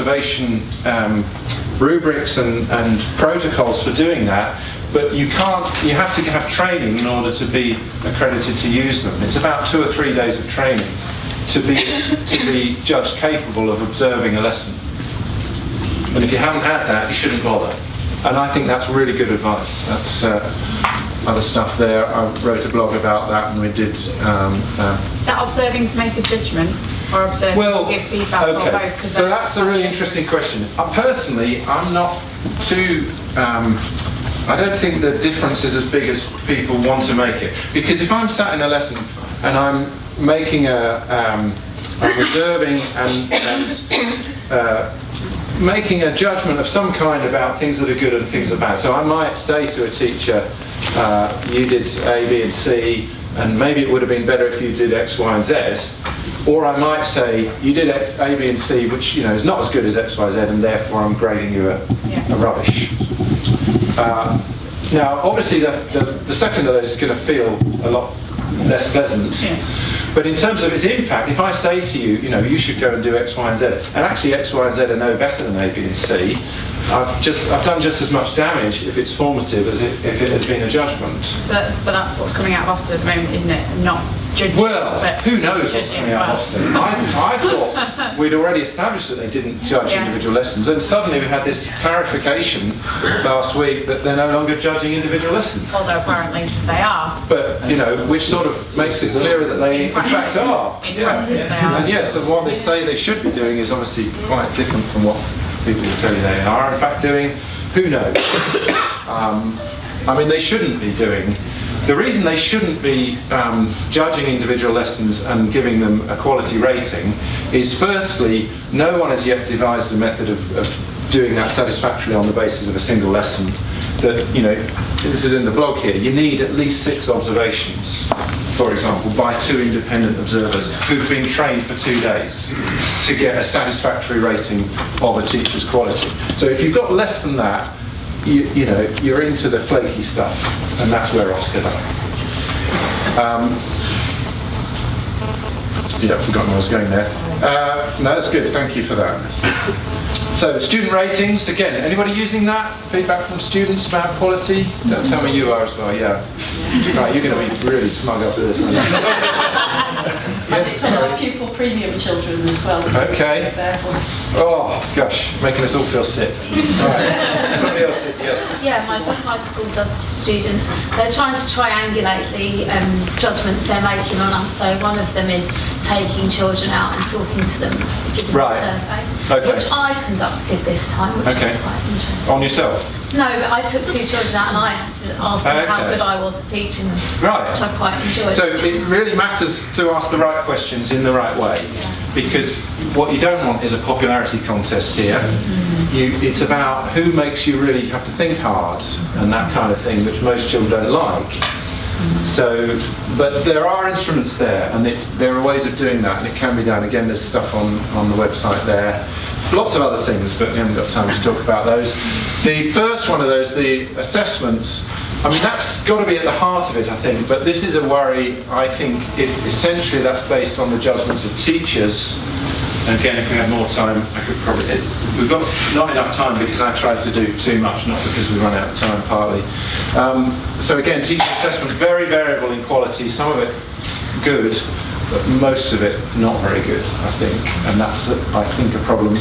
observation rubrics and protocols for doing that, but you have to have training in order to be accredited to use them. It's about 2 or 3 days of training to be judged capable of observing a lesson. And if you haven't had that, you shouldn't bother. And I think that's really good advice. That's other stuff there. I wrote a blog about that, and we did. Is that observing to make a judgment, or observing to give feedback, or both? So that's a really interesting question. Personally, I'm not too. I don't think the difference is as big as people want to make it. Because if I'm sat in a lesson and I'm making I'm observing and making a judgment of some kind about things that are good and things that are bad. So I might say to a teacher, you did A, B and C, and maybe it would have been better if you did X, Y and Z. Or I might say, you did X, A, B and C, which is not as good as X, Y, Z, and therefore I'm grading you a rubbish. Now, obviously the second of those is going to feel a lot less pleasant. Yeah. But in terms of its impact, if I say to you, you should go and do X, Y, and Z, and actually X, Y, and Z are no better than A, B, and C, I've done just as much damage if it's formative as if it had been a judgment. But that's what's coming out of Ofsted at the moment, isn't it? Not judging. Well, who knows what's coming out of Ofsted? I thought we'd already established that they didn't judge individual lessons, and suddenly we had this clarification last week that they're no longer judging individual lessons. Although apparently they are. But which sort of makes it clearer that they in fact are. In practice they are. And yes, and what they say they should be doing is obviously quite different from what people will tell you they are in fact doing. Who knows? They shouldn't be doing. The reason they shouldn't be judging individual lessons and giving them a quality rating is, firstly, no one has yet devised a method of doing that satisfactorily on the basis of a single lesson. That, this is in the blog here, you need at least 6 observations, for example, by 2 independent observers who've been trained for 2 days to get a satisfactory rating of a teacher's quality. So if you've got less than that, you're into the flaky stuff, and that's where Ofsted are. I've forgotten where I was going there. No, that's good, thank you for that. So, student ratings, again, anybody using that? Feedback from students about quality? Don't tell me you are as well, yeah. Right, you're going to be really smug after this. Yes, sorry. Pupil premium children as well. Okay. Oh, gosh, making us all feel sick. Right. Somebody else did, yes. Yeah, my school does student. They're trying to triangulate the judgments they're making on us. So one of them is taking children out and talking to them, giving them a survey, which I conducted this time, which is quite interesting. On yourself? No, but I took 2 children out and I had to ask them how good I was at teaching them, which I quite enjoyed. So it really matters to ask the right questions in the right way, because what you don't want is a popularity contest here. It's about who makes you really have to think hard and that kind of thing, which most children don't like. So, but there are instruments there, and there are ways of doing that, and it can be done. Again, there's stuff on the website there. Lots of other things, but we haven't got time to talk about those. The first one of those, the assessments, that's got to be at the heart of it, I think, but this is a worry, I think, if essentially that's based on the judgments of teachers. And again, if we had more time, I could probably... We've got not enough time because I tried to do too much, not because we run out of time, partly. So again, teacher assessment, very variable in quality, some of it good, but most of it not very good, I think. And that's, I think, a problem.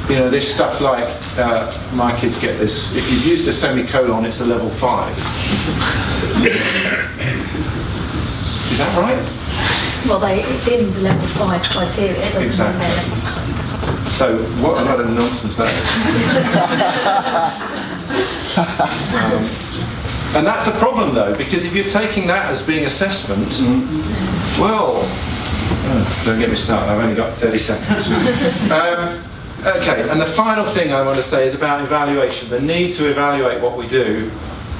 This stuff like, my kids get this, if you've used a semicolon, it's a level 5. Is that right? Well, it's in the level 5 criteria, it doesn't mean they're level 5. So, what a lot of nonsense that is. And that's a problem, though, because if you're taking that as being assessment, well, don't get me started, I've only got 30 seconds. Okay, and the final thing I want to say is about evaluation, the need to evaluate what we do.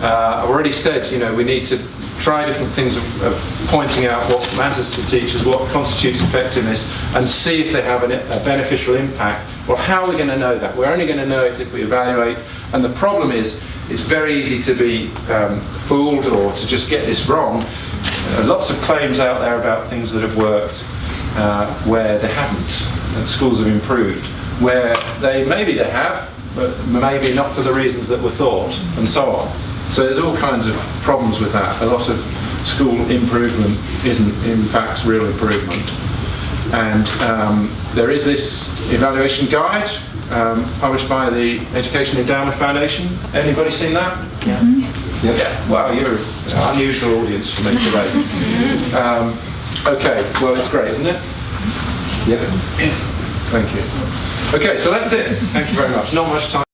I've already said, we need to try different things of pointing out what matters to teachers, what constitutes effectiveness, and see if they have a beneficial impact. Well, how are we going to know that? We're only going to know it if we evaluate, and the problem is, it's very easy to be fooled or to just get this wrong. Lots of claims out there about things that have worked where they haven't, and schools have improved. where maybe they have, but maybe not for the reasons that were thought, and so on. So there's all kinds of problems with that. A lot of school improvement isn't in fact real improvement. And there is this evaluation guide published by the Education Endowment Foundation. Anybody seen that? Yeah. Yeah. Well, you're an unusual audience for me today. Okay, well, it's great, isn't it? Yeah. Thank you. Okay, so that's it. Thank you very much. Not much time.